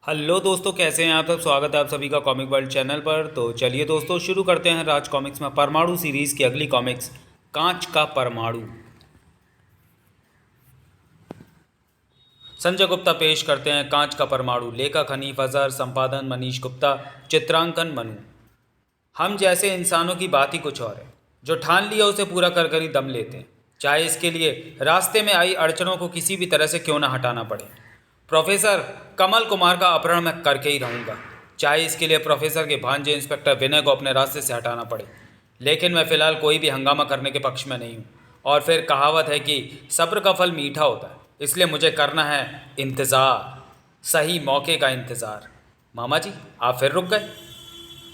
Hello दोस्तों, कैसे हैं आप सब। स्वागत है आप सभी का कॉमिक वर्ल्ड चैनल पर। तो चलिए दोस्तों, शुरू करते हैं राज कॉमिक्स में परमाणु सीरीज़ की अगली कॉमिक्स, कांच का परमाणु। संजय गुप्ता पेश करते हैं कांच का परमाणु। लेखक हनीफ अजहर, संपादन मनीष गुप्ता, चित्रांकन मनु। हम जैसे इंसानों की बात ही कुछ और है। जो ठान लिया उसे पूरा कर कर ही दम लेते हैं, चाहे इसके लिए रास्ते में आई अड़चनों को किसी भी तरह से क्यों ना हटाना पड़े। प्रोफेसर कमल कुमार का अपहरण मैं करके ही रहूँगा, चाहे इसके लिए प्रोफेसर के भांजे इंस्पेक्टर विनय को अपने रास्ते से हटाना पड़े। लेकिन मैं फ़िलहाल कोई भी हंगामा करने के पक्ष में नहीं हूँ। और फिर कहावत है कि सब्र का फल मीठा होता है, इसलिए मुझे करना है इंतज़ार, सही मौके का इंतज़ार। मामा जी, आप फिर रुक गए।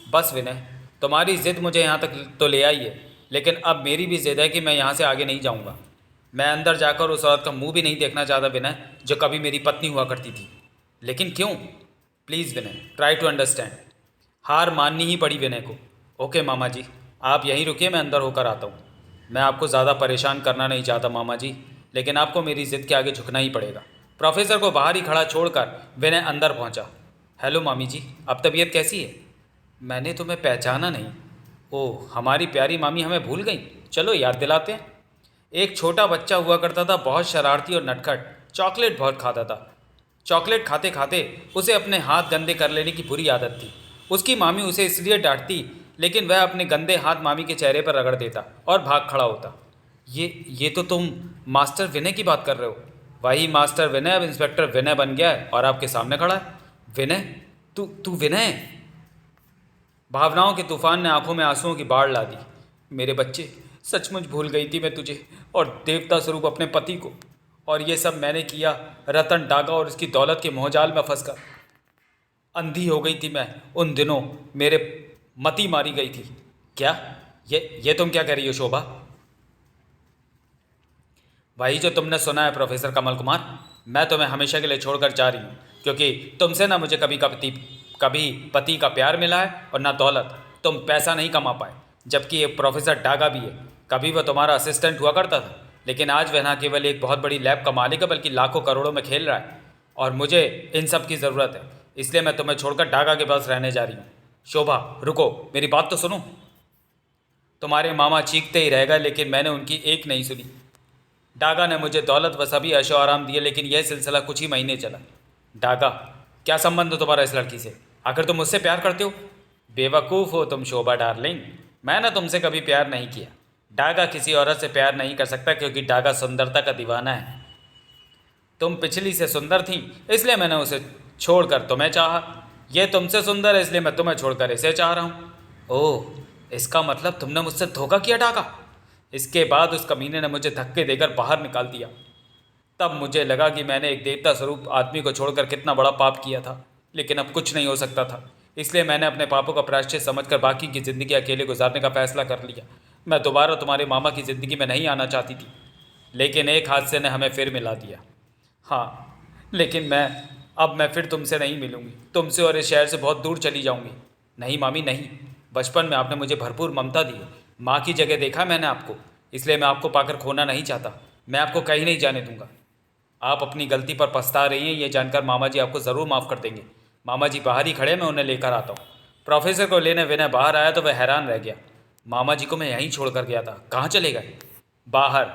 बस विनय, तुम्हारी ज़िद मुझे यहाँ तक तो ले आई है, लेकिन अब मेरी भी ज़िद है कि मैं यहाँ से आगे नहीं जाऊँगा। मैं अंदर जाकर उस औरत का मुंह भी नहीं देखना चाहता विनय, जो कभी मेरी पत्नी हुआ करती थी। लेकिन क्यों? Please Vinay, try to understand. हार माननी ही पड़ी विनय को। ओके मामा जी, आप यहीं रुकिए, मैं अंदर होकर आता हूँ। मैं आपको ज़्यादा परेशान करना नहीं चाहता मामा जी, लेकिन आपको मेरी ज़िद के आगे झुकना ही पड़ेगा। प्रोफेसर को बाहर ही खड़ा छोड़कर विनय अंदर पहुँचा। हेलो मामी जी, अब तबीयत कैसी है? मैंने तुम्हें पहचाना नहीं। ओह, हमारी प्यारी मामी हमें भूल गई। चलो याद दिलाते हैं। एक छोटा बच्चा हुआ करता था, बहुत शरारती और नटखट। चॉकलेट बहुत खाता था। चॉकलेट खाते खाते उसे अपने हाथ गंदे कर लेने की बुरी आदत थी। उसकी मामी उसे इसलिए डांटती, लेकिन वह अपने गंदे हाथ मामी के चेहरे पर रगड़ देता और भाग खड़ा होता। ये तो तुम मास्टर विनय की बात कर रहे हो। वही मास्टर विनय अब इंस्पेक्टर विनय बन गया है और आपके सामने खड़ा है। विनय? तू तू विनय? भावनाओं के तूफान ने आंखों में आंसुओं की बाढ़ ला दी। मेरे बच्चे, सचमुच भूल गई थी मैं तुझे और देवता स्वरूप अपने पति को। और ये सब मैंने किया रतन डागा और उसकी दौलत के मोहजाल में फंसकर। अंधी हो गई थी मैं उन दिनों, मेरे मति मारी गई थी। क्या? ये तुम क्या कह रही हो शोभा? वही जो तुमने सुना है प्रोफेसर कमल कुमार। मैं तुम्हें हमेशा के लिए छोड़कर जा रही हूँ, क्योंकि तुमसे ना मुझे कभी पति का प्यार मिला है और ना दौलत। तुम पैसा नहीं कमा पाए, जबकि ये प्रोफेसर डागा भी है। कभी वह तुम्हारा असिस्टेंट हुआ करता था, लेकिन आज वह ना केवल एक बहुत बड़ी लैब का मालिक है, बल्कि लाखों करोड़ों में खेल रहा है। और मुझे इन सब की ज़रूरत है, इसलिए मैं तुम्हें छोड़कर डागा के पास रहने जा रही हूँ। शोभा रुको, मेरी बात तो सुनो। तुम्हारे मामा चीखते ही रह गए, लेकिन मैंने उनकी एक नहीं सुनी। डागा ने मुझे दौलत व सभी ऐशो आराम दिए, लेकिन यह सिलसिला कुछ ही महीने चला। डागा, क्या संबंध हो तुम्हारा इस लड़की से? आखिर तुम मुझसे प्यार करते हो? बेवकूफ़ हो तुम शोभा डार्लिंग, मैंने तुमसे कभी प्यार नहीं किया। डागा किसी औरत से प्यार नहीं कर सकता, क्योंकि डागा सुंदरता का दीवाना है। तुम पिछली से सुंदर थी, इसलिए मैंने उसे छोड़कर तुम्हें चाहा। यह तुमसे सुंदर है, इसलिए मैं तुम्हें छोड़कर इसे चाह रहा हूँ। ओह, इसका मतलब तुमने मुझसे धोखा किया डागा। इसके बाद उस कमीने ने मुझे धक्के देकर बाहर निकाल दिया। तब मुझे लगा कि मैंने एक देवता स्वरूप आदमी को छोड़कर कितना बड़ा पाप किया था, लेकिन अब कुछ नहीं हो सकता था। इसलिए मैंने अपने पापों का प्रायश्चित समझकर बाकी की ज़िंदगी अकेले गुजारने का फैसला कर लिया। मैं दोबारा तुम्हारे मामा की ज़िंदगी में नहीं आना चाहती थी, लेकिन एक हादसे ने हमें फिर मिला दिया। हाँ, लेकिन मैं फिर तुमसे नहीं मिलूँगी। तुमसे और इस शहर से बहुत दूर चली जाऊँगी। नहीं मामी नहीं, बचपन में आपने मुझे भरपूर ममता दी। माँ की जगह देखा मैंने आपको, इसलिए मैं आपको पाकर खोना नहीं चाहता। मैं आपको कहीं नहीं जाने दूंगा। आप अपनी गलती पर पछता रही हैं, ये जानकर मामा जी आपको ज़रूर माफ़ कर देंगे। मामा जी बाहर ही खड़े, मैं उन्हें लेकर आता हूँ। प्रोफेसर को लेने विनय बाहर आया तो वह हैरान रह गया। मामा जी को मैं यहीं छोड़ कर गया था, कहाँ चले गए? बाहर।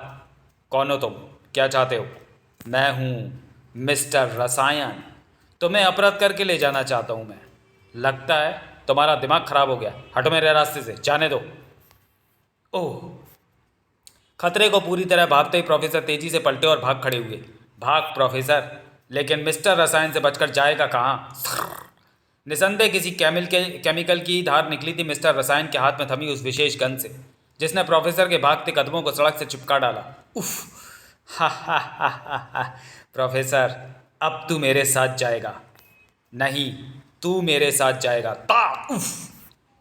कौन हो तुम? क्या चाहते हो? मैं हूँ मिस्टर रसायन। तुम्हें अपराध करके ले जाना चाहता हूँ मैं। लगता है तुम्हारा दिमाग खराब हो गया। हटो मेरे रास्ते से, जाने दो। ओह! खतरे को पूरी तरह भागते ही प्रोफेसर तेजी से पलटे और भाग खड़े हुए। भाग प्रोफेसर, लेकिन मिस्टर रसायन से बचकर जाएगा कहाँ? निसंदेह किसी केमिकल की धार निकली थी मिस्टर रसायन के हाथ में थमी उस विशेष गन से, जिसने प्रोफेसर के भागते कदमों को सड़क से चिपका डाला। उफ! हा हा हा हा हा। प्रोफेसर, अब तू मेरे साथ जाएगा। नहीं, तू मेरे साथ जाएगा। ता उफ!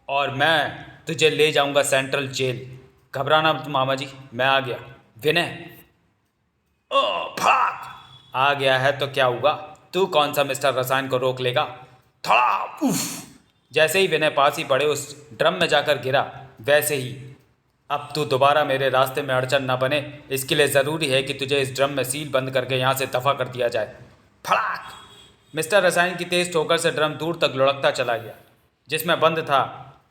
और मैं तुझे ले जाऊंगा सेंट्रल जेल। घबराना मत मामा जी, मैं आ गया। विनय! ओ भाग! आ गया है तो क्या हुआ? तू कौन सा मिस्टर रसायन को रोक लेगा? थड़ा उफ! जैसे ही विनय पास ही पड़े उस ड्रम में जाकर गिरा, वैसे ही अब तू दोबारा मेरे रास्ते में अड़चन न बने, इसके लिए ज़रूरी है कि तुझे इस ड्रम में सील बंद करके यहाँ से दफ़ा कर दिया जाए। फड़ाक! मिस्टर रसायन की तेज ठोकर से ड्रम दूर तक लुढ़कता चला गया। जिसमें बंद था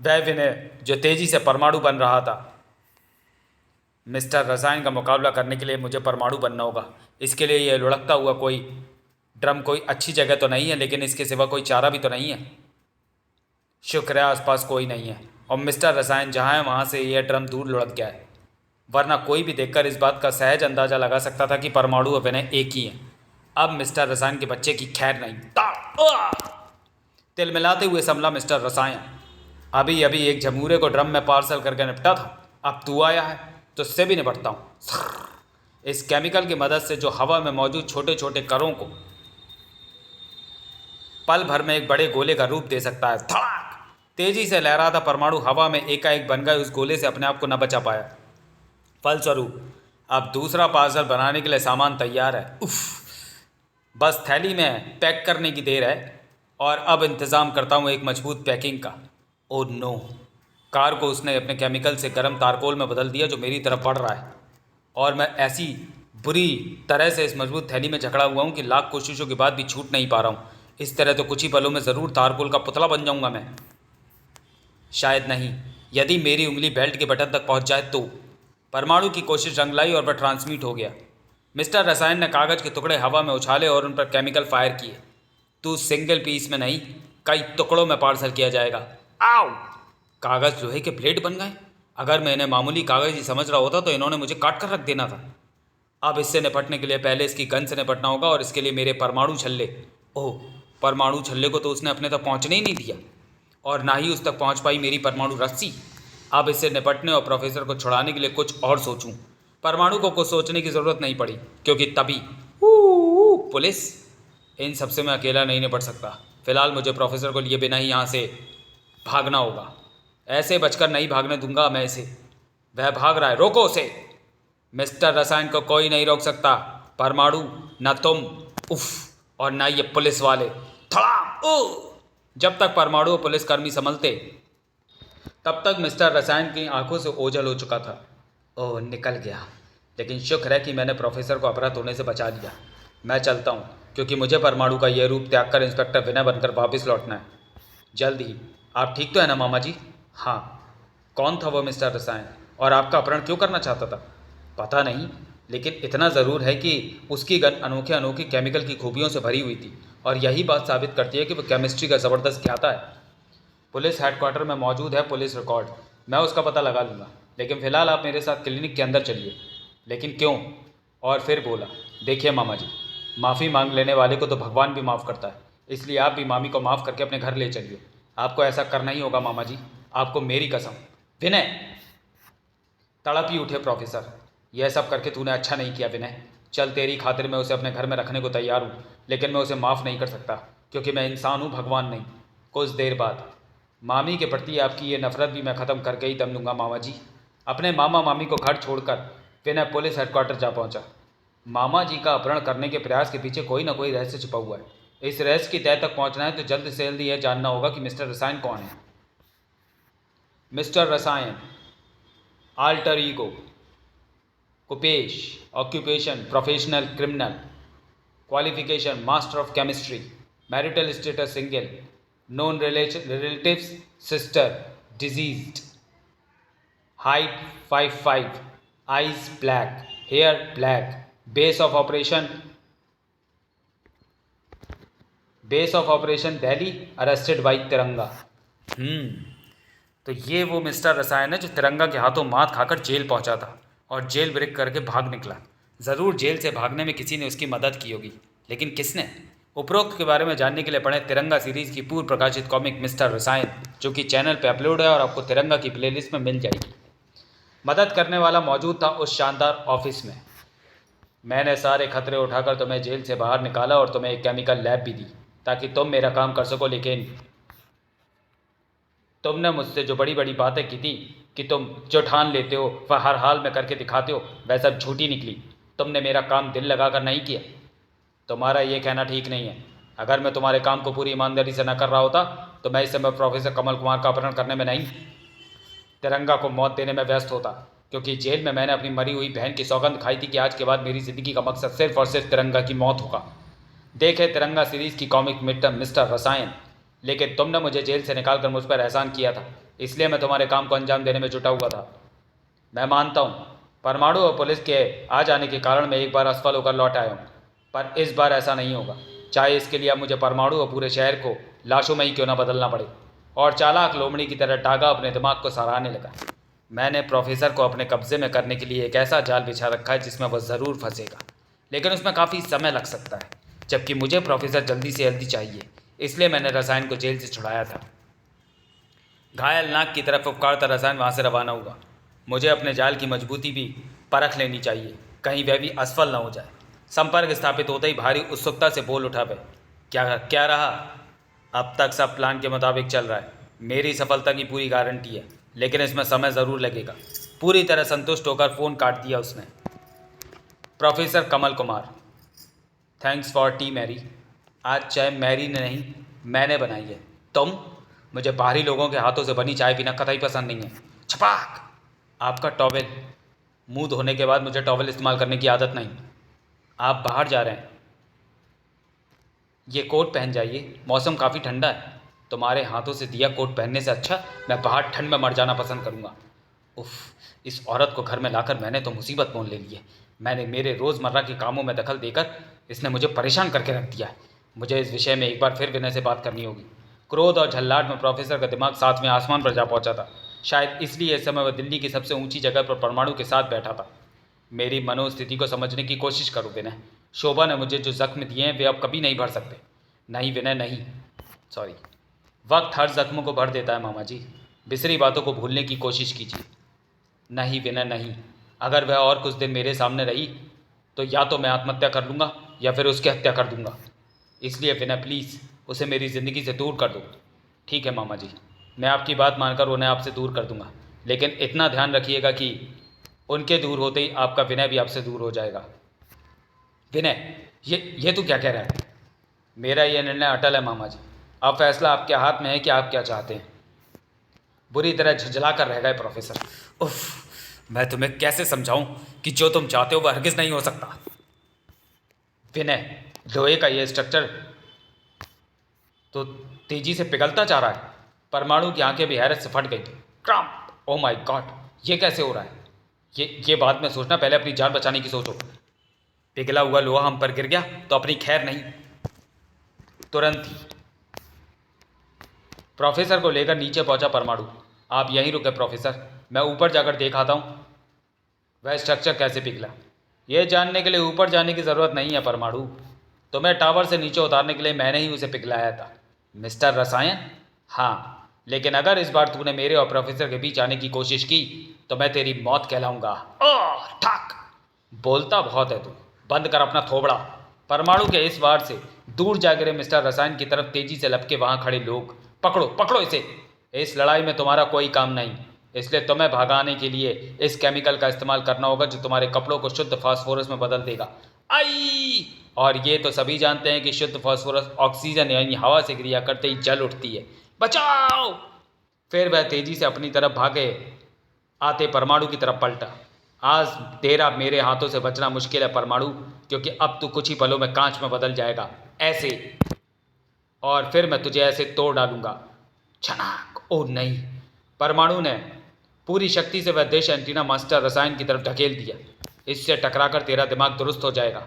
वह विनय जो तेजी से परमाणु बन रहा था। मिस्टर रसायन का मुकाबला करने के लिए मुझे परमाणु बनना होगा। इसके लिए यह लुढ़कता हुआ कोई ड्रम कोई अच्छी जगह तो नहीं है, लेकिन इसके सिवा कोई चारा भी तो नहीं है। शुक्र है आसपास कोई नहीं है और मिस्टर रसायन जहाँ है वहाँ से यह ड्रम दूर लुढ़क गया है, वरना कोई भी देखकर इस बात का सहज अंदाज़ा लगा सकता था कि परमाणु और विनय एक ही हैं। अब मिस्टर रसायन के बच्चे की खैर नहीं। तिलमिलाते हुए संभला मिस्टर रसायन। अभी अभी एक झमूरे को ड्रम में पार्सल करके निपटा था, अब तू आया है तो उससे भी निपटता हूँ। इस केमिकल की मदद से जो हवा में मौजूद छोटे छोटे कणों को पल भर में एक बड़े गोले का रूप दे सकता है। धड़ाक! तेजी से लहराता परमाणु हवा में एकाएक बन गए उस गोले से अपने आप को न बचा पाया। फलस्वरूप अब दूसरा पार्सल बनाने के लिए सामान तैयार है। उफ, बस थैली में पैक करने की देर है और अब इंतज़ाम करता हूँ एक मजबूत पैकिंग का। Oh no! कार को उसने अपने केमिकल से गर्म तारकोल में बदल दिया जो मेरी तरफ बढ़ रहा है और मैं ऐसी बुरी तरह से इस मजबूत थैली में जकड़ा हुआ हूँ कि लाख कोशिशों के बाद भी छूट नहीं पा रहा हूँ। इस तरह तो कुछ ही पलों में ज़रूर तारकोल का पुतला बन जाऊँगा मैं। शायद नहीं, यदि मेरी उंगली बेल्ट के बटन तक पहुँच जाए तो। परमाणु की कोशिश रंग लाई और वह ट्रांसमिट हो गया। मिस्टर रसायन ने कागज़ के टुकड़े हवा में उछाले और उन पर केमिकल फायर किए। तू सिंगल पीस में नहीं, कई टुकड़ों में पार्सल किया जाएगा। आओ! कागज़ लोहे के प्लेट बन गए। अगर मैं इन्हें मामूली कागज़ ही समझ रहा होता तो इन्होंने मुझे काट कर रख देना था। अब इससे निपटने के लिए पहले इसकी गन से निपटना होगा और इसके लिए मेरे परमाणु छल्ले। ओह, परमाणु छल्ले को तो उसने अपने तक पहुंचने ही नहीं दिया और ना ही उस तक पहुंच पाई मेरी परमाणु रस्सी। अब इससे निपटने और प्रोफेसर को छुड़ाने के लिए कुछ और सोचूं। परमाणु को कुछ सोचने की ज़रूरत नहीं पड़ी क्योंकि तभी पुलिस। इन सबसे मैं अकेला नहीं निपट सकता। फिलहाल मुझे प्रोफेसर को लिए बिना ही यहाँ से भागना होगा। ऐसे बचकर नहीं भागने दूंगा मैं इसे। वह भाग रहा है, रोको उसे। मिस्टर रसायन को कोई नहीं रोक सकता। परमाणु, न तुम, उफ, और न ये पुलिस वाले। थड़ाम! जब तक परमाणु और पुलिसकर्मी संभलते तब तक मिस्टर रसायन की आंखों से ओझल हो चुका था। ओह, निकल गया। लेकिन शुक्र है कि मैंने प्रोफेसर को अपहृत होने से बचा लिया। मैं चलता हूँ क्योंकि मुझे परमाणु का यह रूप त्याग कर इंस्पेक्टर विनय बनकर वापस लौटना है जल्द ही। आप ठीक तो है ना मामा जी? हाँ। कौन था वो मिस्टर रसायन और आपका अपहरण क्यों करना चाहता था? पता नहीं, लेकिन इतना ज़रूर है कि उसकी गन अनोखे अनोखे केमिकल की खूबियों से भरी हुई थी और यही बात साबित करती है कि वो केमिस्ट्री का ज़बरदस्त ज्ञाता है। पुलिस हेडक्वार्टर में मौजूद है पुलिस रिकॉर्ड, मैं उसका पता लगा लूँगा। लेकिन फ़िलहाल आप मेरे साथ क्लिनिक के अंदर चलिए। लेकिन क्यों? और फिर बोला, देखिए मामा जी, माफ़ी मांग लेने वाले को तो भगवान भी माफ़ करता है, इसलिए आप भी मामी को माफ़ करके अपने घर ले चलिए। आपको ऐसा करना ही होगा मामा जी, आपको मेरी कसम। विनय! तड़प ही उठे प्रोफेसर। यह सब करके तूने अच्छा नहीं किया विनय। चल, तेरी खातिर मैं उसे अपने घर में रखने को तैयार हूँ, लेकिन मैं उसे माफ़ नहीं कर सकता क्योंकि मैं इंसान हूँ, भगवान नहीं। कुछ देर बाद मामी के प्रति आपकी ये नफ़रत भी मैं ख़त्म करके ही दम लूँगा मामा जी। अपने मामा मामी को घर छोड़कर विनय पुलिस हेडक्वार्टर जा पहुँचा। मामा जी का अपहरण करने के प्रयास के पीछे कोई ना कोई रहस्य छिपा हुआ है। इस रहस्य की तह तक पहुँचना है तो जल्द से जल्द यह जानना होगा कि मिस्टर रसायन कौन है। मिस्टर रसायन, आल्टर ईगो, कुपेश, occupation professional criminal, qualification master of chemistry, marital status single, known relatives sister deceased, height 5'5", eyes black, hair black, base of operation Delhi, arrested by Tiranga. तो ये वो मिस्टर रसायन है जो तिरंगा के हाथों मात खाकर जेल पहुंचा था और जेल ब्रेक करके भाग निकला। ज़रूर जेल से भागने में किसी ने उसकी मदद की होगी, लेकिन किसने? उपरोक्त के बारे में जानने के लिए पढ़ें तिरंगा सीरीज़ की पूर्व प्रकाशित कॉमिक मिस्टर रसायन, जो कि चैनल पे अपलोड है और आपको तिरंगा की प्लेलिस्ट में मिल जाएगी। मदद करने वाला मौजूद था उस शानदार ऑफिस में। मैंने सारे खतरे उठाकर तुम्हें जेल से बाहर निकाला और तुम्हें एक केमिकल लैब भी दी ताकि तुम मेरा काम कर सको, लेकिन तुमने मुझसे जो बड़ी बड़ी बातें की थी कि तुम जो ठान लेते हो वह हर हाल में करके दिखाते हो, वह सब झूठी निकली। तुमने मेरा काम दिल लगाकर नहीं किया। तुम्हारा ये कहना ठीक नहीं है। अगर मैं तुम्हारे काम को पूरी ईमानदारी से न कर रहा होता तो मैं इस समय प्रोफेसर कमल कुमार का अपहरण करने में नहीं, तिरंगा को मौत देने में व्यस्त होता, क्योंकि जेल में मैंने अपनी मरी हुई बहन की सौगंध खाई थी कि आज के बाद मेरी ज़िंदगी का मकसद सिर्फ और सिर्फ तिरंगा की मौत होगा। देखे तिरंगा सीरीज की कॉमिक मिस्टर रसायन, लेकिन तुमने मुझे जेल से निकाल कर मुझ पर एहसान किया था, इसलिए मैं तुम्हारे काम को अंजाम देने में जुटा हुआ था। मैं मानता हूँ परमाणु और पुलिस के आ जाने के कारण मैं एक बार असफल होकर लौट आया हूँ, पर इस बार ऐसा नहीं होगा, चाहे इसके लिए अब मुझे परमाणु और पूरे शहर को लाशों में ही क्यों ना बदलना पड़े। और चालाक लोमड़ी की तरह टागा अपने दिमाग को सराहने लगा। मैंने प्रोफेसर को अपने कब्जे में करने के लिए एक ऐसा जाल बिछा रखा है जिसमें वह ज़रूर फंसेगा, लेकिन उसमें काफ़ी समय लग सकता है, जबकि मुझे प्रोफेसर जल्दी से जल्दी चाहिए, इसलिए मैंने रसायन को जेल से छुड़ाया था। घायल नाक की तरफ उपकारता रसायन वहाँ से रवाना हुआ। मुझे अपने जाल की मजबूती भी परख लेनी चाहिए, कहीं वह भी असफल न हो जाए। संपर्क स्थापित होते ही भारी उत्सुकता से बोल उठा वह, क्या क्या रहा? अब तक सब प्लान के मुताबिक चल रहा है, मेरी सफलता की पूरी गारंटी है, लेकिन इसमें समय ज़रूर लगेगा। पूरी तरह संतुष्ट होकर फ़ोन काट दिया उसने। Professor Kamal Kumar, thanks for tea Mary. आज चाय मैरी ने नहीं, मैंने बनाई है। तुम? मुझे बाहरी लोगों के हाथों से बनी चाय पीना कतई पसंद नहीं है। छपाक! आपका टॉवेल। मुंह धोने के बाद मुझे टॉवेल इस्तेमाल करने की आदत नहीं। आप बाहर जा रहे हैं, ये कोट पहन जाइए, मौसम काफ़ी ठंडा है। तुम्हारे हाथों से दिया कोट पहनने से अच्छा मैं बाहर ठंड में मर जाना पसंद करूँगा। उफ, इस औरत को घर में लाकर मैंने तो मुसीबत मोल ले ली है। मैंने मेरे रोज़मर्रा के कामों में दखल देकर इसने मुझे परेशान करके रख दिया है। मुझे इस विषय में एक बार फिर विनय से बात करनी होगी। क्रोध और झल्लाहट में प्रोफेसर का दिमाग सातवें आसमान पर जा पहुंचा था। शायद इसलिए इस समय वह दिल्ली की सबसे ऊंची जगह पर परमाणु के साथ बैठा था। मेरी मनोस्थिति को समझने की कोशिश करो विनय। शोभा ने मुझे जो जख्म दिए हैं वे अब कभी नहीं भर सकते। नहीं विनय नहीं, सॉरी। वक्त हर जख्म को भर देता है मामा जी, बिसरी बातों को भूलने की कोशिश कीजिए। नहीं विनय नहीं, अगर वह और कुछ दिन मेरे सामने रही तो या तो मैं आत्महत्या कर लूँगा या फिर उसकी हत्या कर दूँगा। इसलिए विनय प्लीज़ उसे मेरी ज़िंदगी से दूर कर दो। ठीक है मामा जी, मैं आपकी बात मानकर उन्हें आपसे दूर कर दूँगा, लेकिन इतना ध्यान रखिएगा कि उनके दूर होते ही आपका विनय भी आपसे दूर हो जाएगा। विनय, ये तू क्या कह रहा है? मेरा यह निर्णय अटल है मामा जी। अब फैसला आपके हाथ में है कि आप क्या चाहते हैं। बुरी तरह झुंझला कर रह गए प्रोफेसर। उफ, मैं तुम्हें कैसे समझाऊं कि जो तुम चाहते हो वह हरगिज़ नहीं हो सकता। विनय, लोहे का यह स्ट्रक्चर तो तेजी से पिघलता जा रहा है। परमाणु की आंखें भी हैरत से फट गई। क्रम्प! ओह माय गॉड, ये कैसे हो रहा है? ये बाद में सोचना, पहले अपनी जान बचाने की सोचो। पिघला हुआ लोहा हम पर गिर गया तो अपनी खैर नहीं। तुरंत ही प्रोफेसर को लेकर नीचे पहुंचा परमाणु। आप यहीं रुके प्रोफेसर, मैं ऊपर जाकर देख आता हूँ वह स्ट्रक्चर कैसे पिघला। यह जानने के लिए ऊपर जाने की ज़रूरत नहीं है परमाणु, तुम्हें टावर से नीचे उतारने के लिए मैंने ही उसे पिघलाया था मिस्टर रसायन। हाँ, लेकिन अगर इस बार तूने मेरे और प्रोफेसर के बीच आने की कोशिश की तो मैं तेरी मौत कहलाऊंगा। ओह ठक! बोलता बहुत है तू, बंद कर अपना थोबड़ा। परमाणु के इस वार से दूर जा गिरे मिस्टर रसायन की तरफ तेजी से लपके वहाँ खड़े लोग। पकड़ो पकड़ो इसे, इस लड़ाई में तुम्हारा कोई काम नहीं, इसलिए तुम्हें भगाने के लिए इस केमिकल का इस्तेमाल करना होगा जो तुम्हारे कपड़ों को शुद्ध फास्फोरस में बदल देगा। आई! और ये तो सभी जानते हैं कि शुद्ध फास्फोरस ऑक्सीजन यानी हवा से क्रिया करते ही जल उठती है। बचाओ! फिर वह तेजी से अपनी तरफ भागे आते परमाणु की तरफ पलटा। आज तेरा मेरे हाथों से बचना मुश्किल है परमाणु, क्योंकि अब तू कुछ ही पलों में कांच में बदल जाएगा, ऐसे, और फिर मैं तुझे ऐसे तोड़ डालूंगा। छनाक! ओह नहीं! परमाणु ने पूरी शक्ति से वह डिश एंटीना मास्टर रसायन की तरफ ढकेल दिया। इससे टकराकर तेरा दिमाग दुरुस्त हो जाएगा,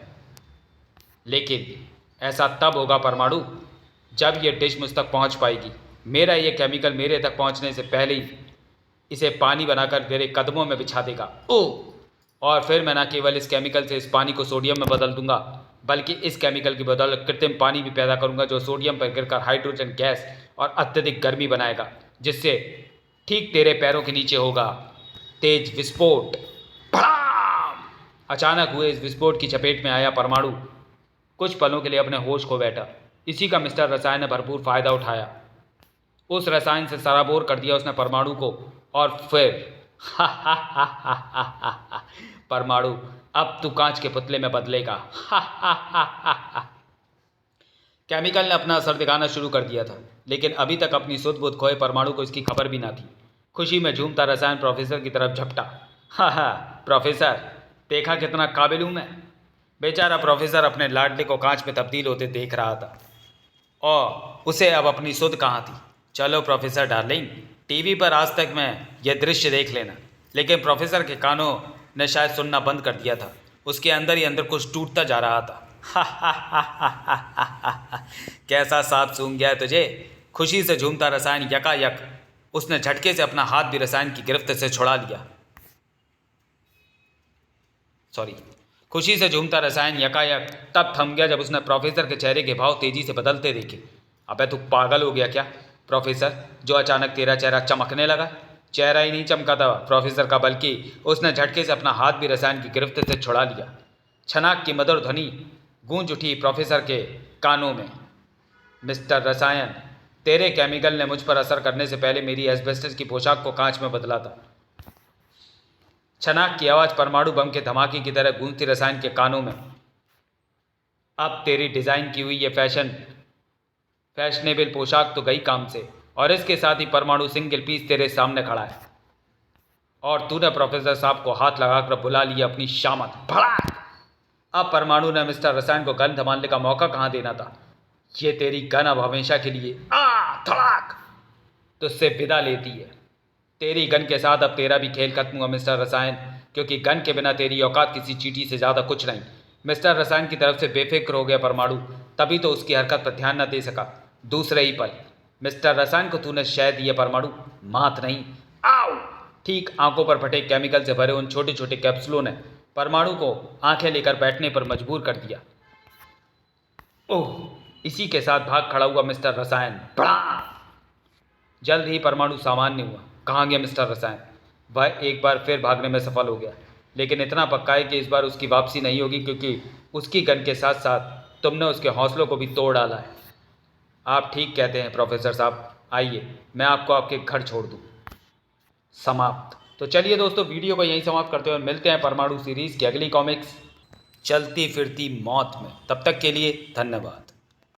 लेकिन ऐसा तब होगा परमाणु जब ये डिश मुझ तक पहुंच पाएगी। मेरा ये केमिकल मेरे तक पहुंचने से पहले ही इसे पानी बनाकर तेरे कदमों में बिछा देगा। ओह! और फिर मैं न केवल इस केमिकल से इस पानी को सोडियम में बदल दूंगा, बल्कि इस केमिकल की बदौलत कृत्रिम पानी भी पैदा करूंगा जो सोडियम पर गिरकर हाइड्रोजन गैस और अत्यधिक गर्मी बनाएगा, जिससे ठीक तेरे पैरों के नीचे होगा तेज विस्फोट। भड़ाम! अचानक हुए इस विस्फोट की चपेट में आया परमाणु कुछ पलों के लिए अपने होश खो बैठा। इसी का मिस्टर रसायन ने भरपूर फायदा उठाया। उस रसायन से सराबोर कर दिया उसने परमाणु को, और फिर परमाणु, अब तू कांच के पुतले में बदलेगा। केमिकल ने अपना असर दिखाना शुरू कर दिया था, लेकिन अभी तक अपनी सुध बुध खोए परमाणु को इसकी खबर भी ना थी। खुशी में झूमता रसायन प्रोफेसर की तरफ झपटा। हा हा प्रोफेसर, देखा कितना काबिल हूँ मैं। बेचारा प्रोफेसर अपने लाडले को कांच में तब्दील होते देख रहा था और उसे अब अपनी सुध कहाँ थी। चलो प्रोफेसर डार्लिंग, टीवी पर आज तक में यह दृश्य देख लेना। लेकिन प्रोफेसर के कानों ने शायद सुनना बंद कर दिया था। उसके अंदर ही अंदर कुछ टूटता जा रहा था। कैसा सांप सूंघ गया है तुझे। खुशी से झूमता रसायन यकायक उसने झटके से अपना हाथ भी रसायन की गिरफ्त से छुड़ा लिया। खुशी से झूमता रसायन यकायक तब थम गया जब उसने प्रोफेसर के चेहरे के भाव तेजी से बदलते देखे। अबे तू पागल हो गया क्या प्रोफेसर, जो अचानक तेरा चेहरा चमकने लगा। चेहरा ही नहीं चमका था प्रोफेसर का, बल्कि उसने झटके से अपना हाथ भी रसायन की गिरफ्त से छुड़ा लिया। छनाक की मधुर ध्वनि गूंज उठी प्रोफेसर के कानों में। मिस्टर रसायन, तेरे केमिकल ने मुझ पर असर करने से पहले मेरी एस्बेस्टस की पोशाक को कांच में बदला था। छनाक की आवाज़ परमाणु बम के धमाके की तरह गूंजती रसायन के कानों में। अब तेरी डिज़ाइन की हुई ये फैशनेबल पोशाक तो गई काम से, और इसके साथ ही परमाणु सिंगल पीस तेरे सामने खड़ा है। और तूने प्रोफेसर साहब को हाथ लगाकर बुला लिया अपनी शामत। भड़ाक! अब परमाणु ने मिस्टर रसायन को गन थमाने का मौका कहाँ देना था। ये तेरी गन अब हमेशा के लिए धड़ाक तुझसे विदा लेती है। तेरी गन के साथ अब तेरा भी खेल खत्म हुआ मिस्टर रसायन, क्योंकि गन के बिना तेरी औकात किसी चींटी से ज़्यादा कुछ नहीं। मिस्टर रसायन की तरफ से बेफिक्र हो गया परमाणु, तभी तो उसकी हरकत पर ध्यान न दे सका। दूसरे ही पल मिस्टर रसायन को तूने शय दी है परमाणु, मात नहीं। आओ! ठीक आंखों पर फटे केमिकल से भरे उन छोटे छोटे कैप्सूलों ने परमाणु को आंखें लेकर बैठने पर मजबूर कर दिया। ओह! इसी के साथ भाग खड़ा हुआ मिस्टर रसायन। बड़ा जल्द ही परमाणु सामान्य हुआ। कहाँ गया मिस्टर रसायन? वह एक बार फिर भागने में सफल हो गया, लेकिन इतना पक्का है कि इस बार उसकी वापसी नहीं होगी, क्योंकि उसकी गन के साथ साथ तुमने उसके हौसलों को भी तोड़ डाला है। आप ठीक कहते हैं प्रोफेसर साहब, आइए मैं आपको आपके घर छोड़ दूँ। समाप्त। तो चलिए दोस्तों, वीडियो को यहीं समाप्त करते हुए मिलते हैं परमाणु सीरीज़ की अगली कॉमिक्स चलती फिरती मौत में। तब तक के लिए धन्यवाद।